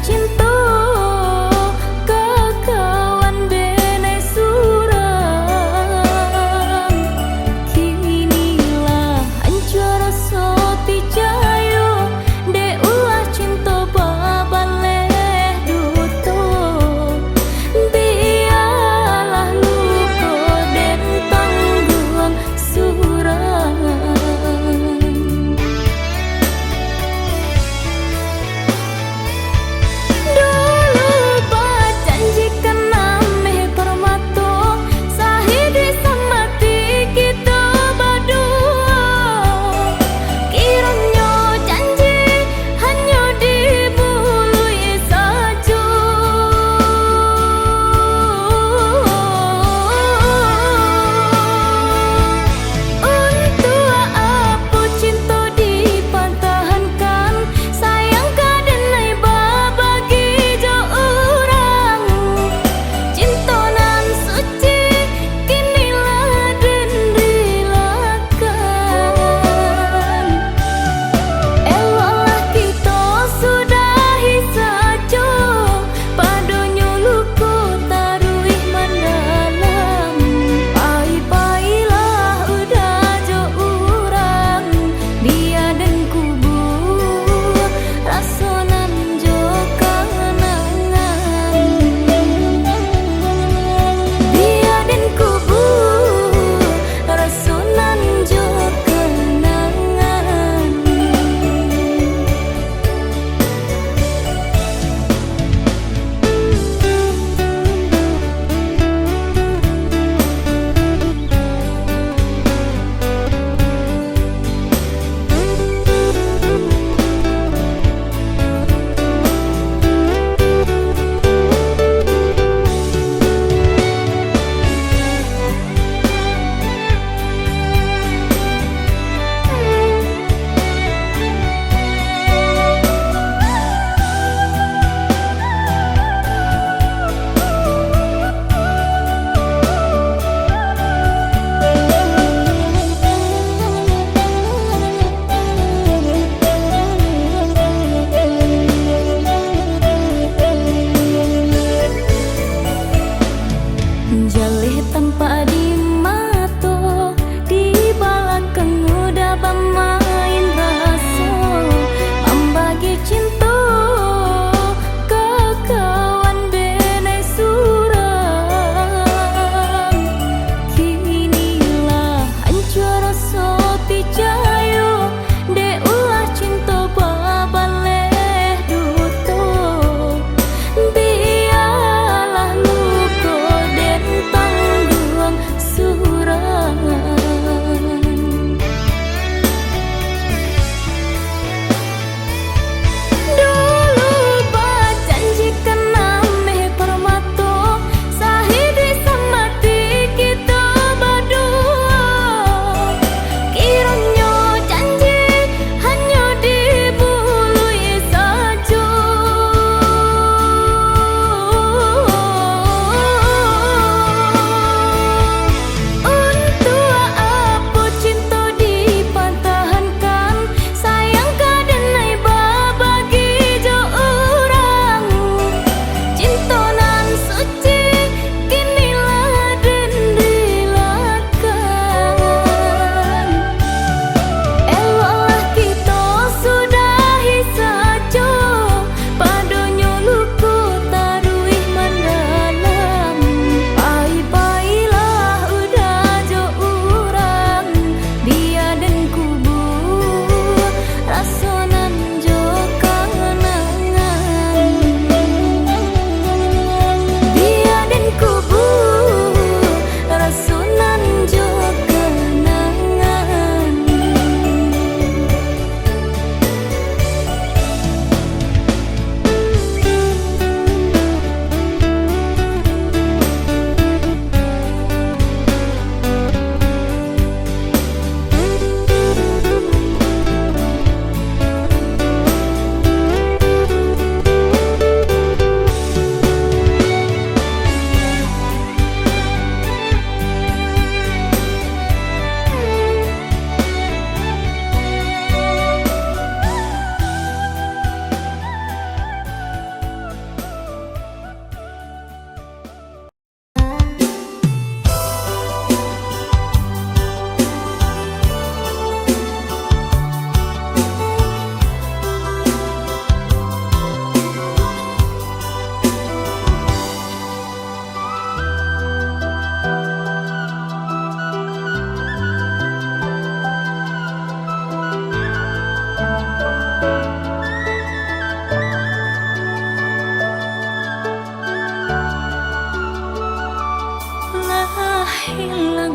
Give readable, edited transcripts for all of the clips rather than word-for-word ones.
cinta kakak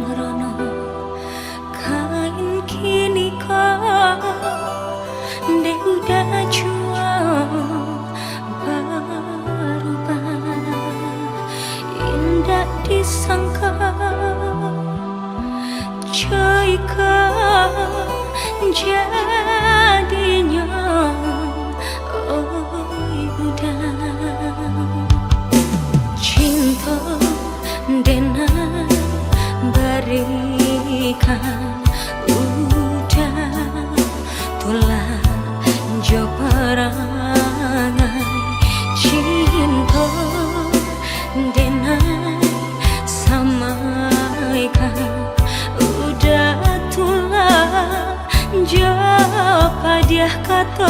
rono kain kini kau dek udah jual berubah indah disangka jika jadinya oh udah cinta denai berikan udah tulah jo perangai cinta denai samaikan udah tulah jo padiah kata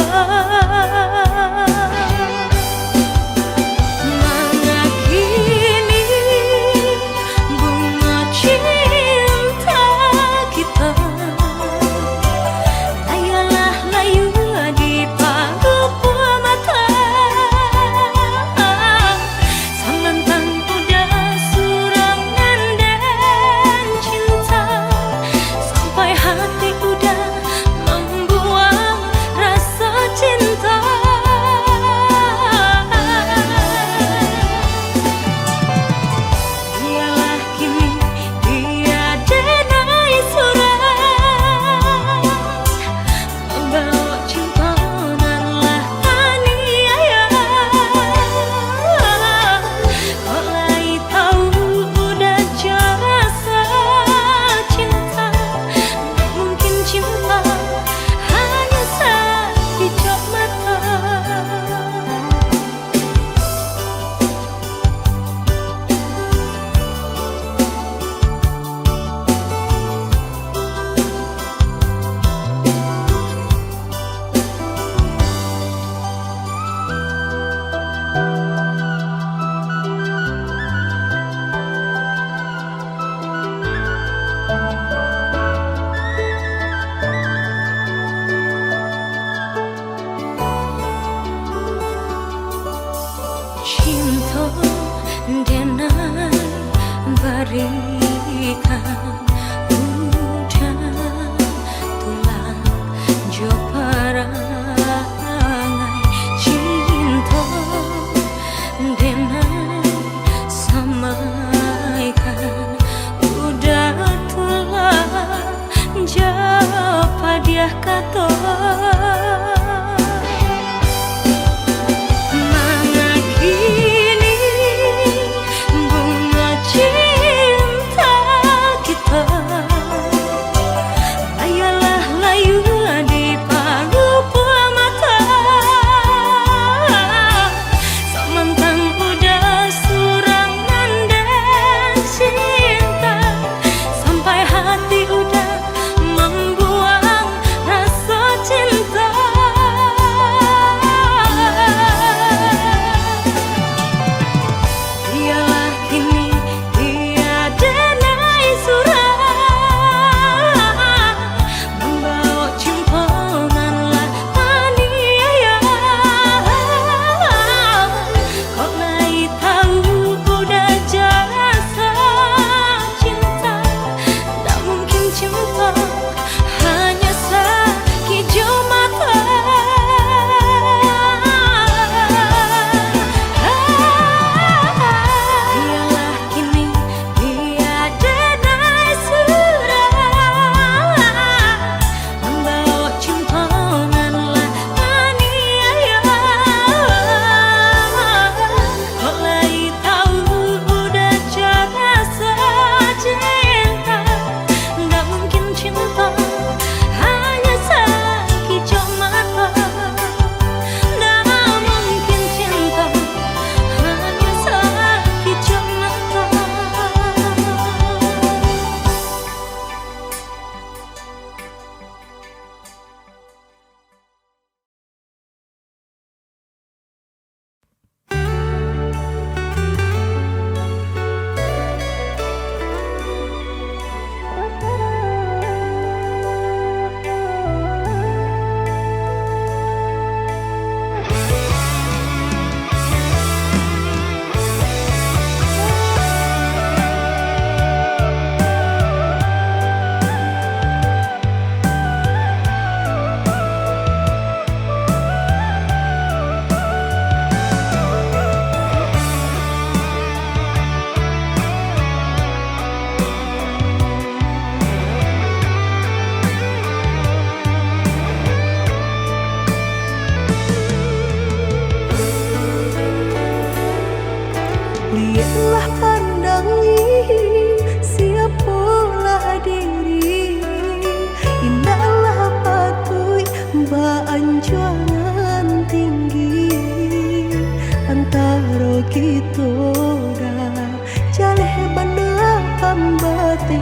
cinta denai berikan udah tulang jo perangai cinta denai samaikan udah tulang jo padiah kata hati udah membuang rasa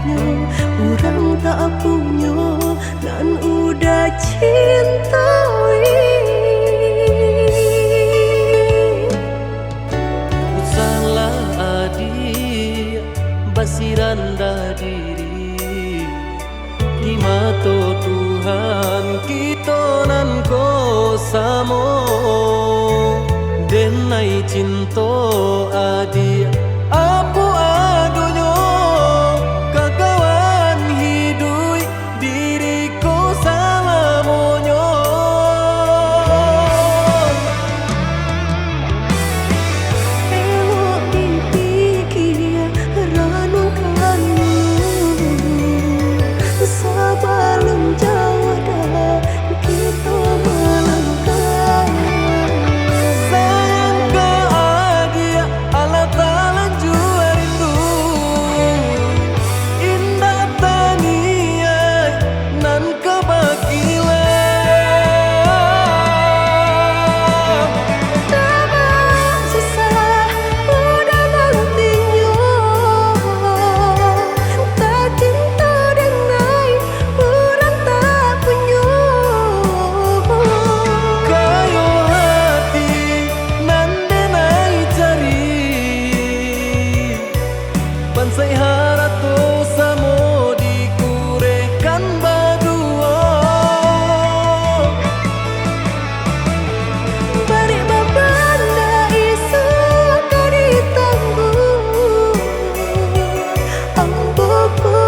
adinyo urang tak punya nan udah cintai. Salah adi basiranda diri di mata Tuhan kita nan ko samo denai cinta adi apu adonyo kakawan hidui diriku sama monyo. Ewok dipikir ranung kayu sebelum jauh dah kita melangkah. Sayang ke adia ala talan jua rindu indah tania nan kebakilan. Tak susah udah nantinya tak cinta denai orang tak punya. Kayo hati nan denai cari pansai harato samo dikurekan badua. Balik babanda isu kari tangguh amboko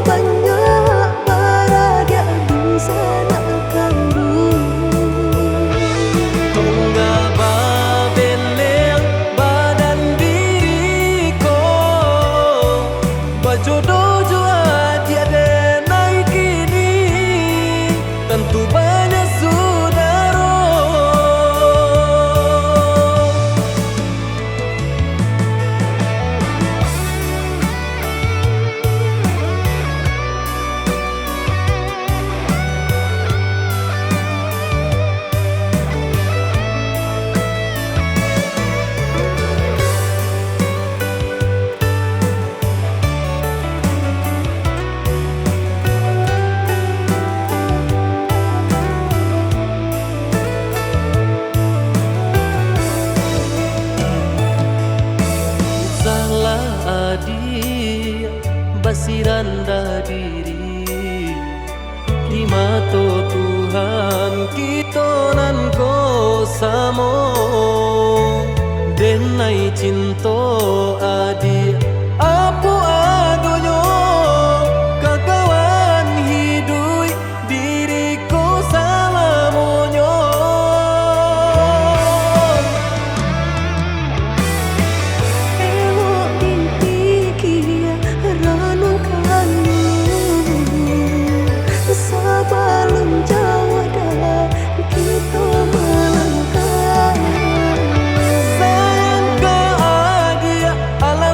banyak baradia bisa nak kandung. Tunggal babeleng badan diriku bajodoh jua tiada naik kini tentu banyak saudara. Salah adi basiranda diri di mata Tuhan kita nan ko samo denai cinta adi apu adonyo kakawan hidui diriku sama monyo. Ewok dipikir ranung kayu sebelum jauh dah kita melangkah. Sayang ke adia ala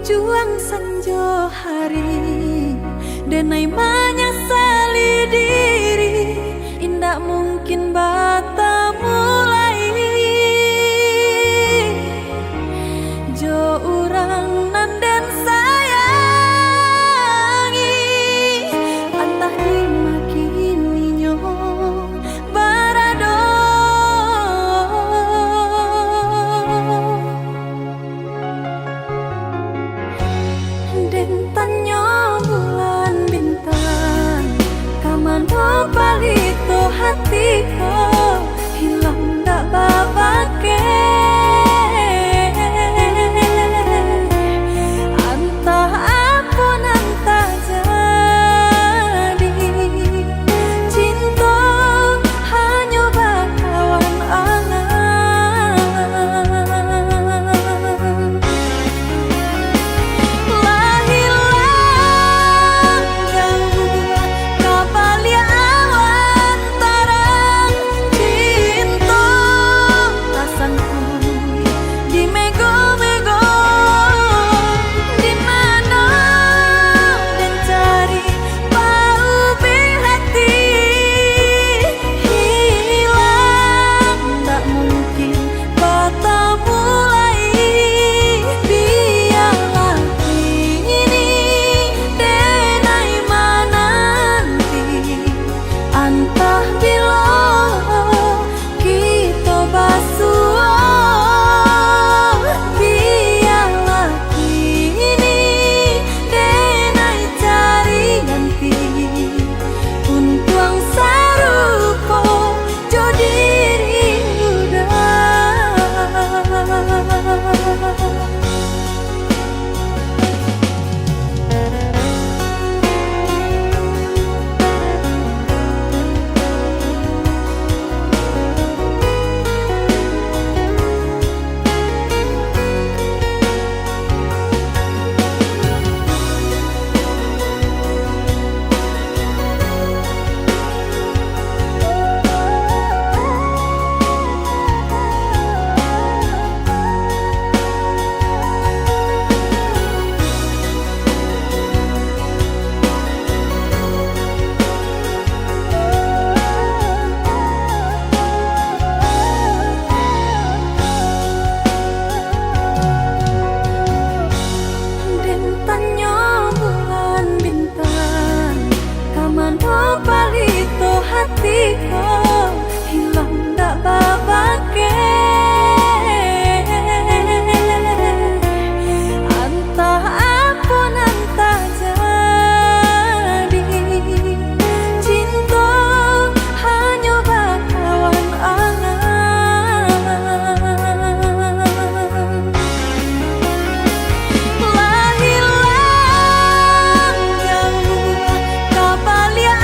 Juang sanjo hari denai menyesali diri, indak mungkin bata mulai jo urang nanden sayangi antah dimakini nyo barado dentanyo bulan bintang kaman palito hatiku hilang dak babake antah apun antah jadi cinta hanya bakawan angan hatiku hilang dak babake antah apun antah jadi cinta hanya bakawan angan hilang jauh kapalia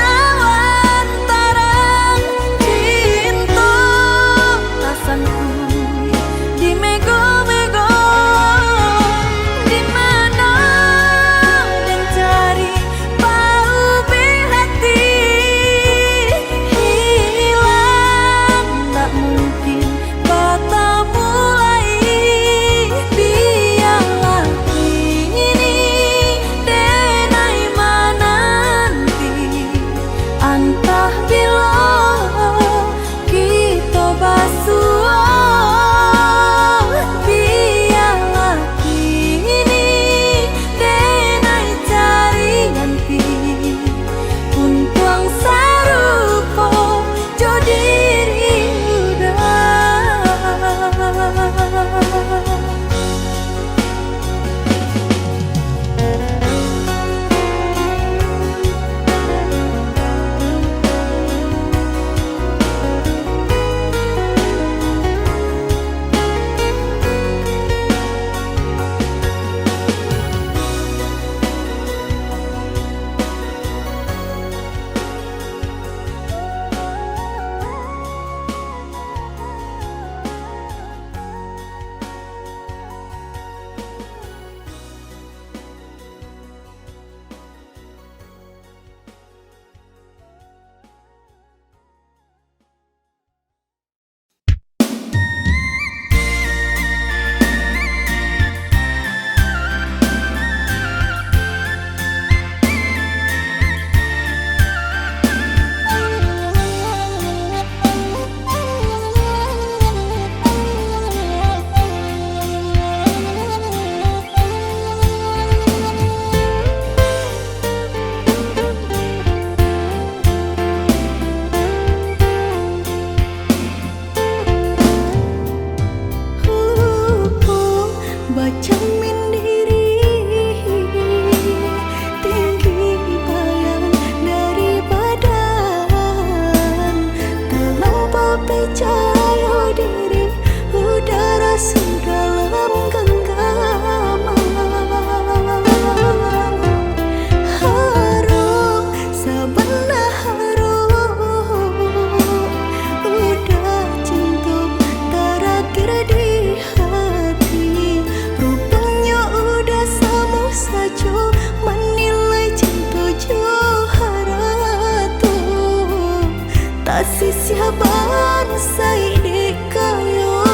kasih siaban sai di kayo.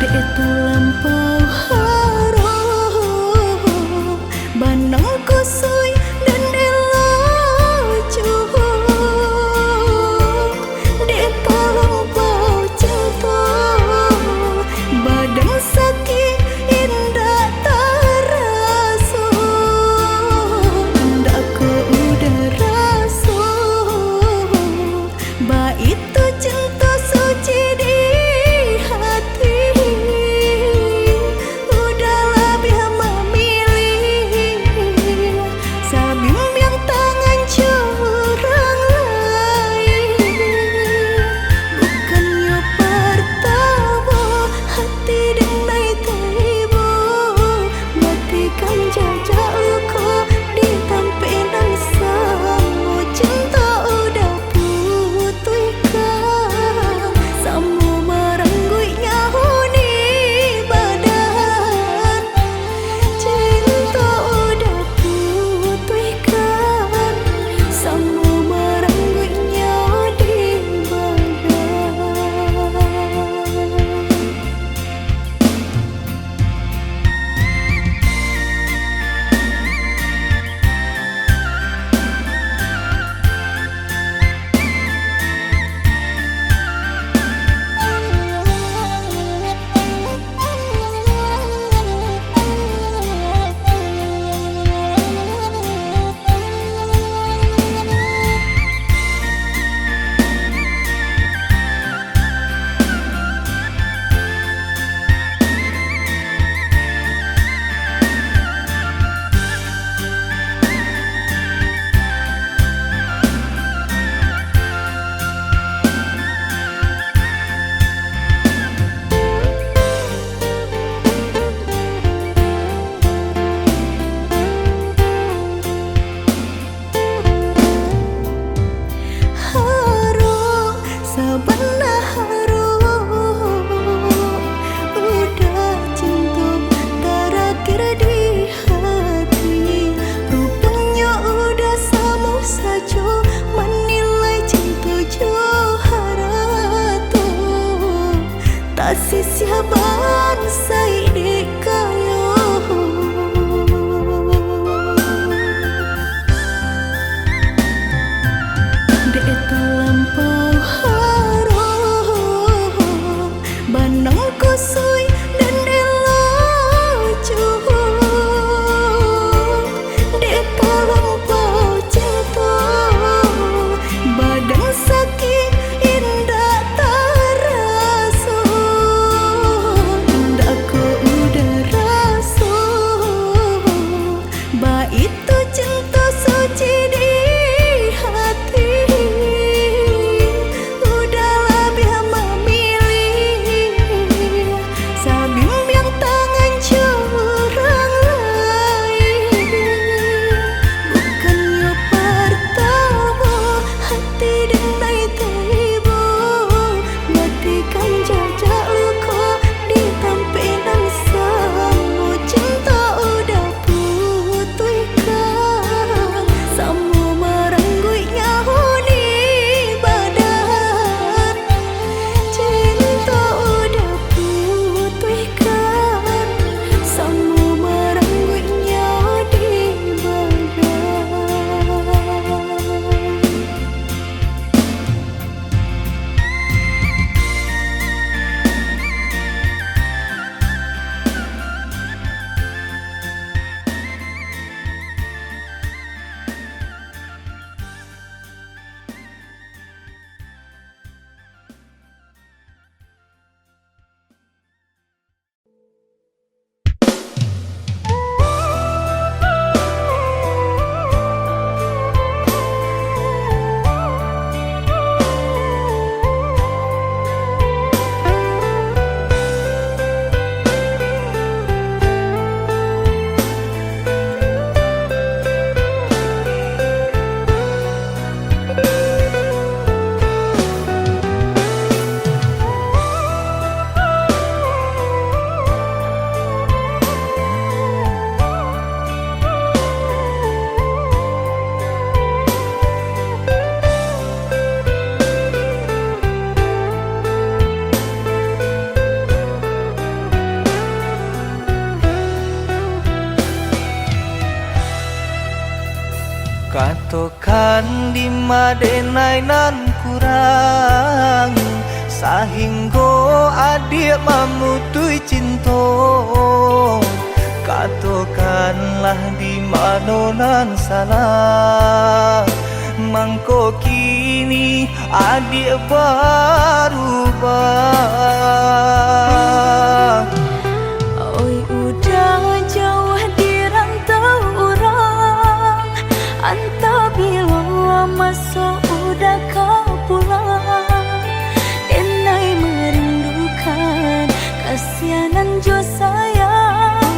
Dek itu lampau harum banang kusui dan elojo. Dek lampau jatuh badan sakit indah terasa. Ndak ke udara Katokan di madenai nan kurang sahingga adik mamutui cinta. Katokanlah di mana nan salah, mangko kini adik berubah. Oi udah jauh di rantau orang, entah bila masuk udah kau pulang. Enai merindukan kasihanan jo sayang,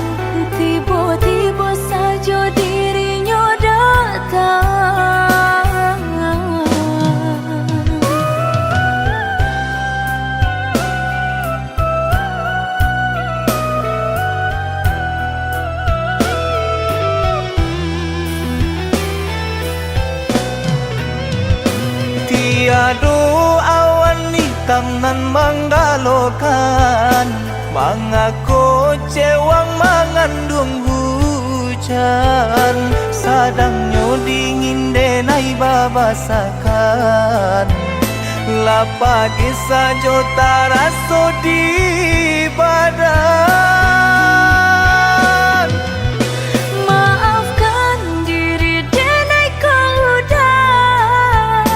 tiba-tiba saja dirinya datang. Tiada awan hitam nan menggalokan, mengaku cewang mengandung hujan. Sadangnya dingin denai babasakan, lapagi saja taraso di badan. Maafkan diri denai kau udah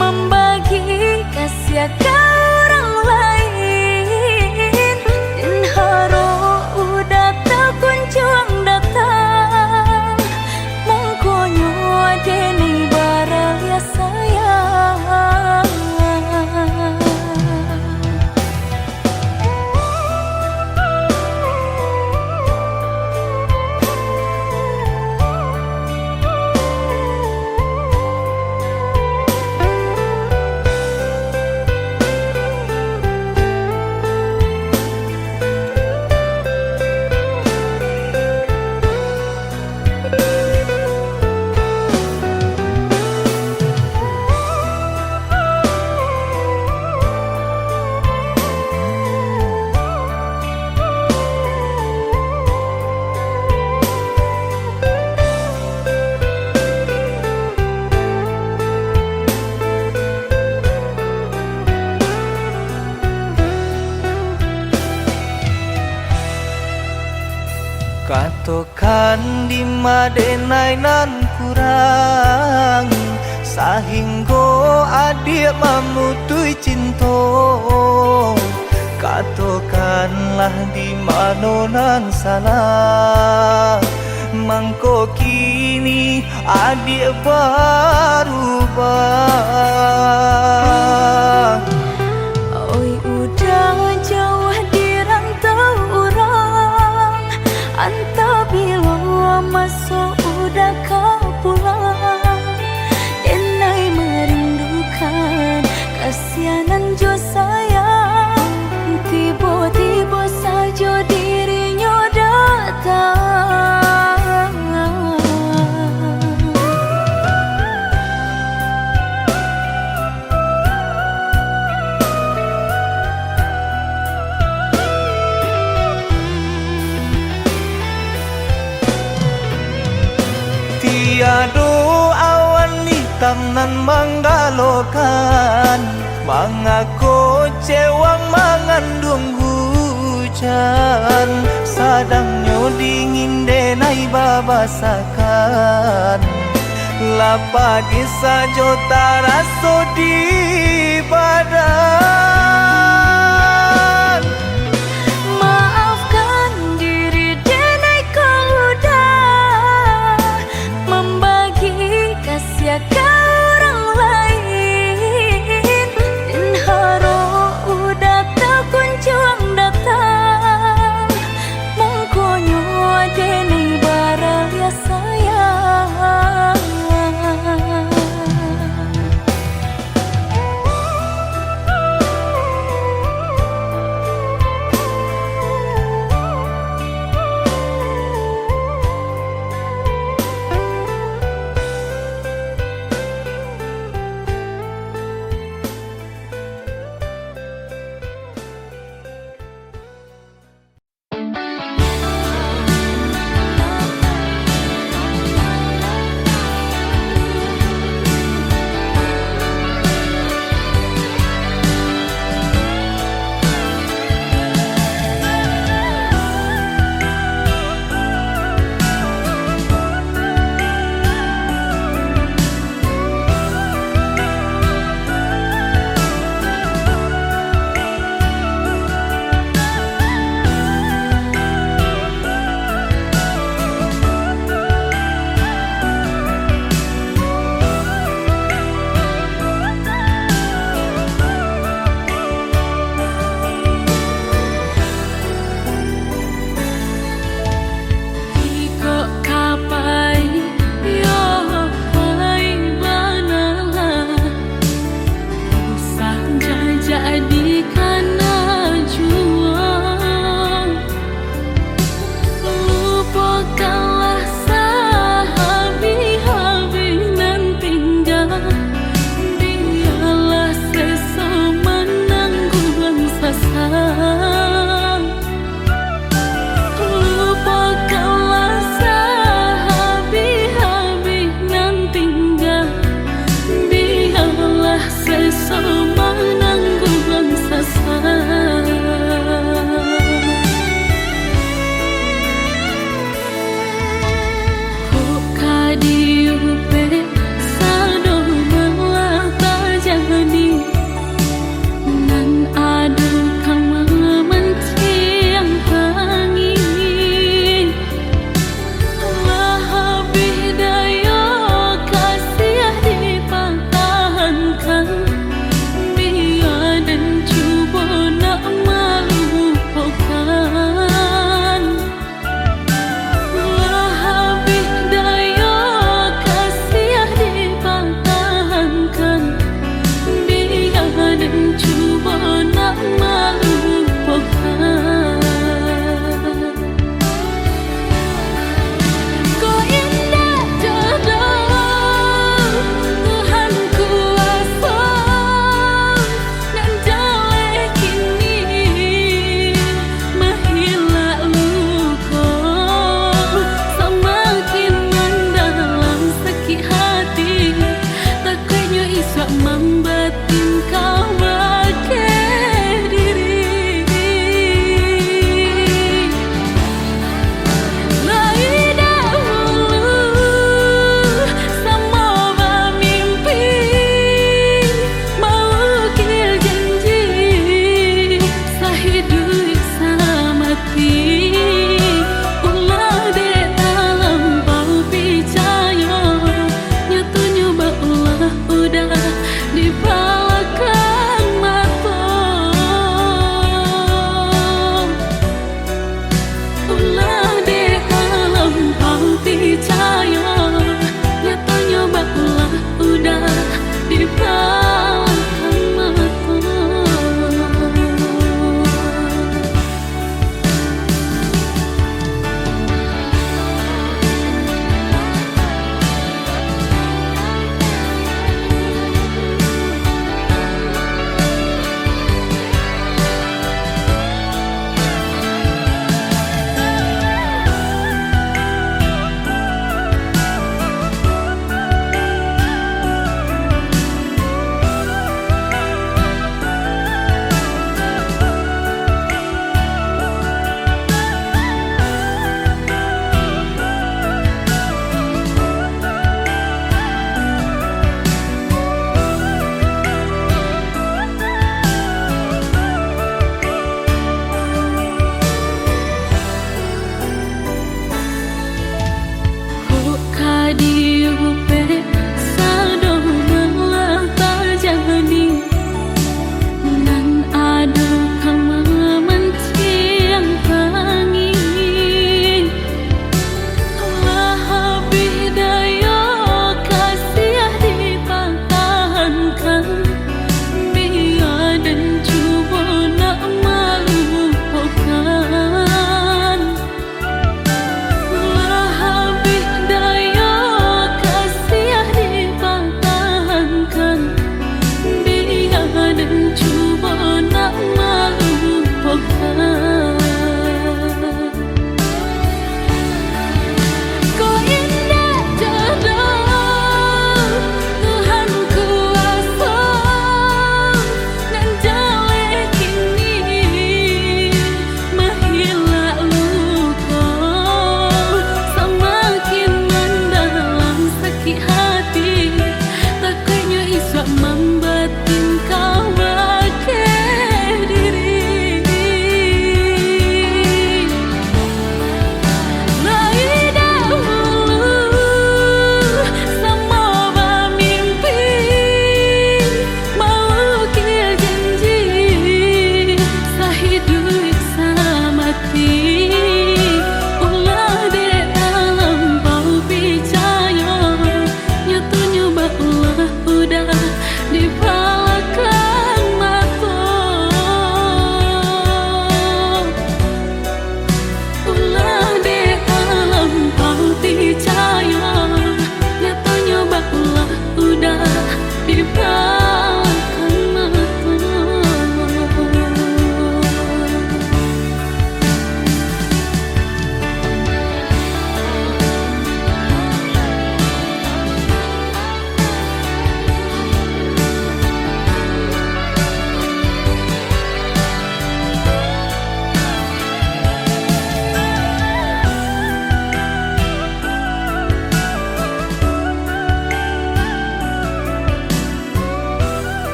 membagi kasih ke orang lain, dan haro udah tak kunjung datang. Mongkonyo denai baraya sayang. Katokan di madenai nan kurang, sahingga adik mamutui cinta. Katokanlah di mana nan salah, mangko kini adik berubah. Oi udah jauh di rantau orang, entah bila masuk udah kau pulang. Enai merindukan kasihanan jo sayang, tiba-tiba saja dirinya datang. Tiada awan hitam nan menggalokan, mengaku cewang mengandung hujan. Sadangnya dingin denai babasakan, lapagi saja taraso di badan. Maafkan diri denai kau udah membagi kasih ke orang lain, dan haro udah tak kunjung datang. Mongkonyo denai baraya sayang.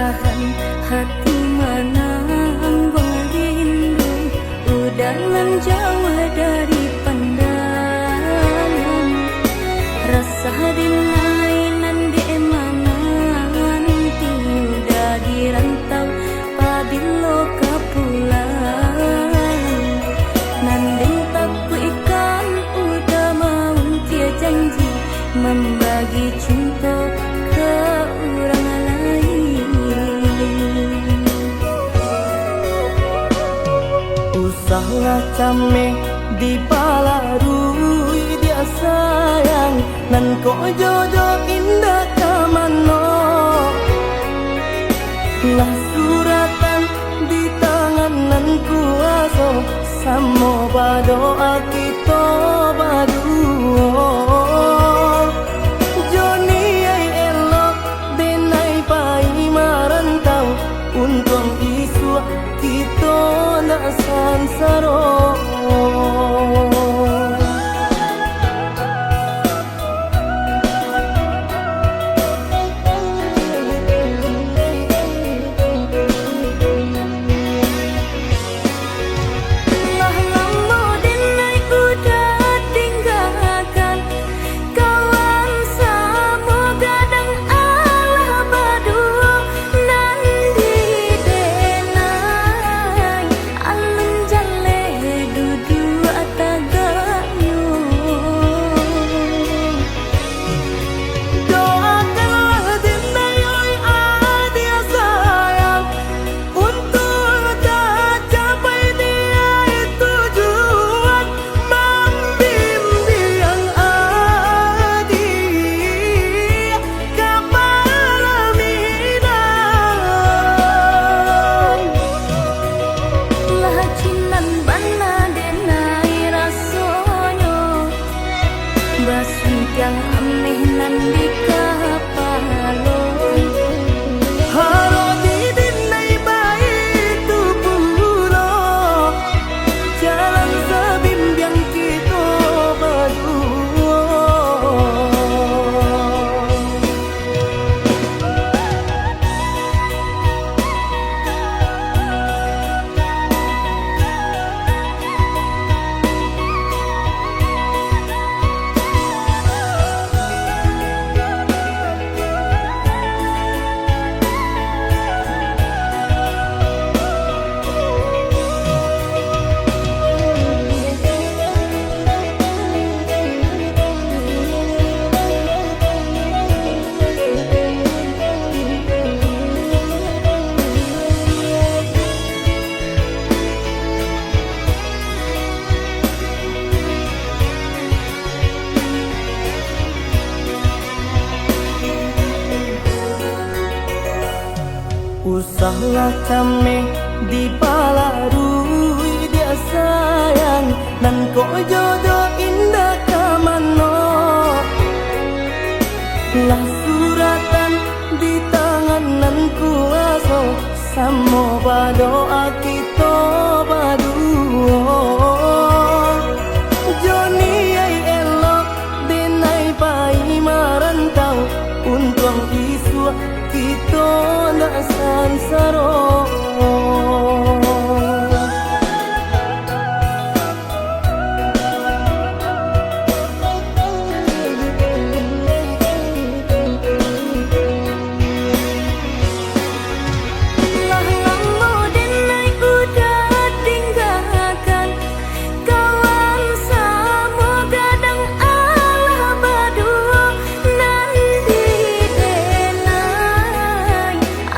perlahan hati menang rindu udalan jauh dari pandangan rasa dilainan di emangan udah dirantau padilo kepulang nanding takku ikan udah mau dia janji membagi cinta ke orang lain. Usahlah came di palarui dia sayang nan ko jodoh indah kamano lah suratan di tangan nan kuaso samo badoa kita baduo Joni ay elok denay pai marantau untung isu kita na sansaro yang aneh nan di kapalo haro di dinay baik tu pulo jalan sebimbiang kita berdua Usahlah came di palarui dia sayang nan ko jodoh indah kamano lah suratan di tangan nan kuaso samo badoa kita baduo Joni ay elok denay pai marantau untung isu kita na sansaro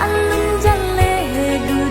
alun jale du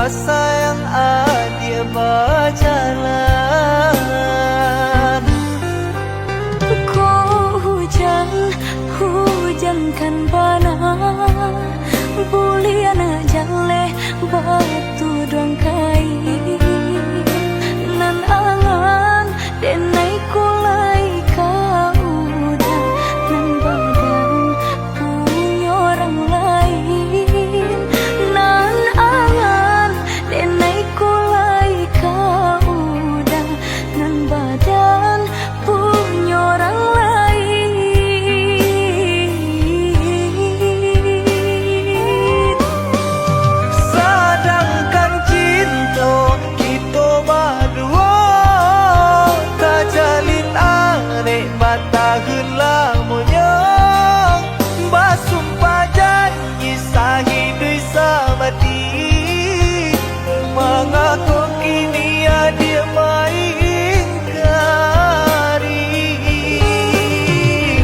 sayang adia berjalan. Kau hujankan bana buliana jale batu dong kai nan angan denai kulai kau dah nan badan punya orang lain nan angan denai kulai kau dah nan badan punya orang lain. Sedangkan cinta kita berdua tak jalin arek batahun lamanya. Basumpah janji sahidui sabati mengaku kini dia mengingkari.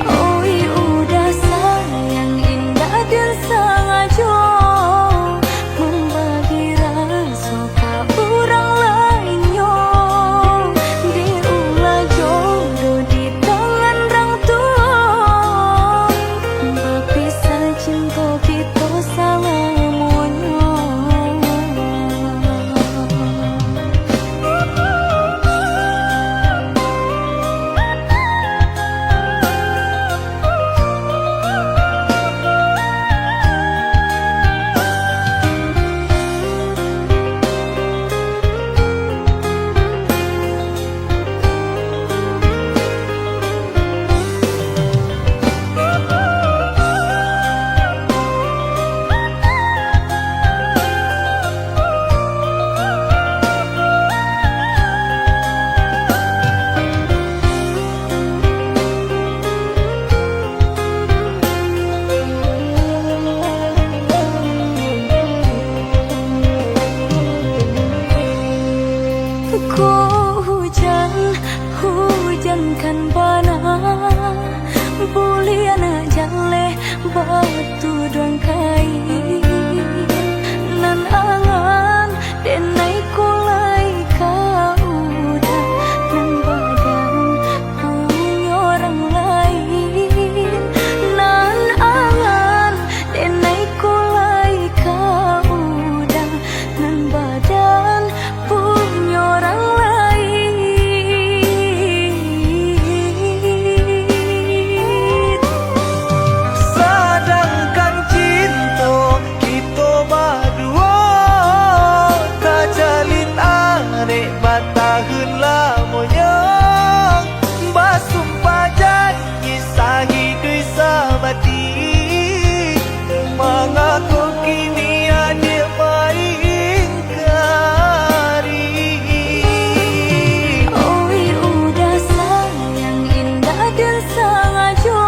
Oi udah sayang indah dan sengaja membagi rasa ke orang lainnya. Diulah jodoh di tangan orang tua, berpisah cinta kita selamanya. Kau hujankan bana buliana jale batu dong kai nan angan denai kulai kau dah nan badan punya orang lain nan angan denai kulai kau dah nan badan punya orang lain. Sedangkan cinta kita berdua tak jalin arek batahun lamanya. Basumpah janji sahidui sabati mengaku kini dia mengingkari. Oi udah sayang indah dan sengaja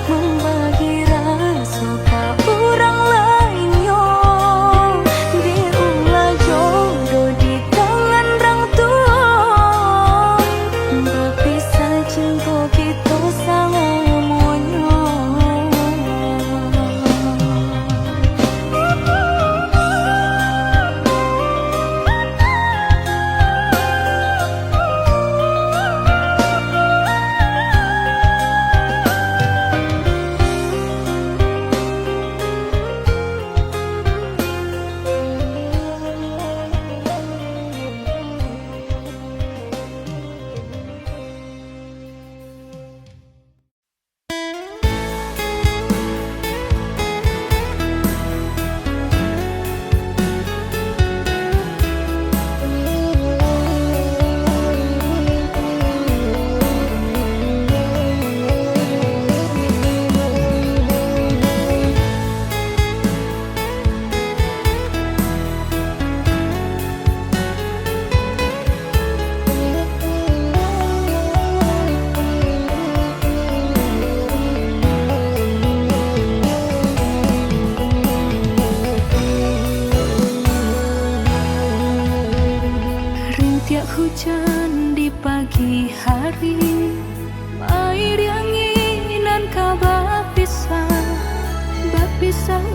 membagi rasa ke orang lainnya. Diulah jodoh di tangan orang tua, berpisah cinta kita selamanya. Hujan di pagi hari, air anginan kabar pisah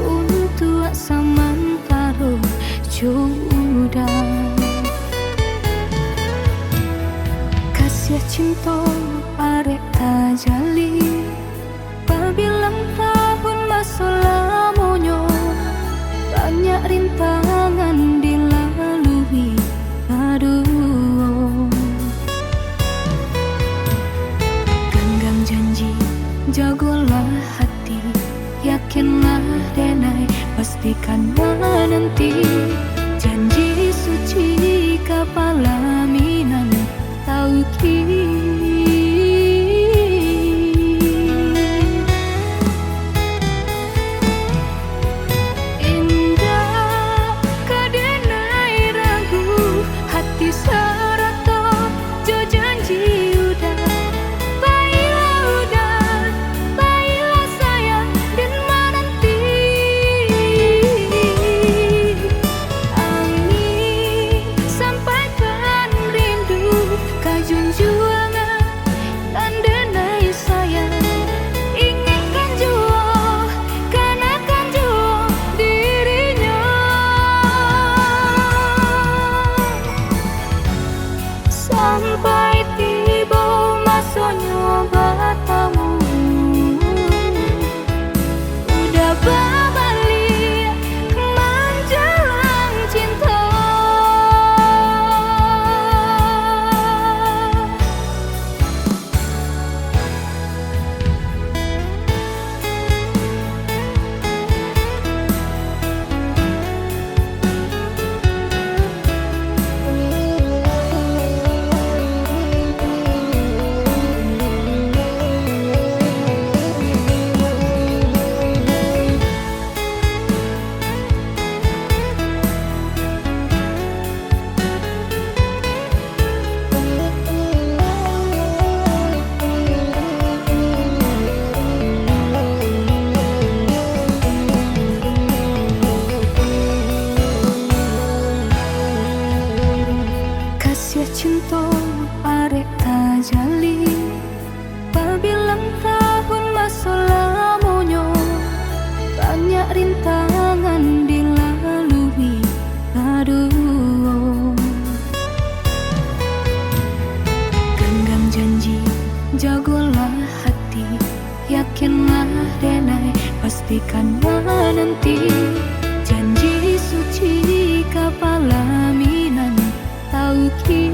untuk sementara. sudah. Kasih cinta arek tajali, pabilang tahun masa lamonyo, banyak rintangan dilalui. Aduh, genggam janji, jagolah hati, yakinlah denai, pastikan menanti. Janji suci kapalaminan tauki. Indah kadenai ragu, hati serata jo janji udah. Baiklah sayang dan menanti. Angin sampaikan rindu, kajunjuangan dan denai sayang. Ingatkan jua, kanakan jua dirinya. Sampai tiba masanya bertemu, udah berbalik menjelang cinta. Kasih cinta arek tajali, pabilang tahun masa lamonyo, banyak rintangan dilalui. Aduh, genggam janji, jagolah hati, yakinlah denai, pastikan menanti. Janji suci kapalaminan tauki.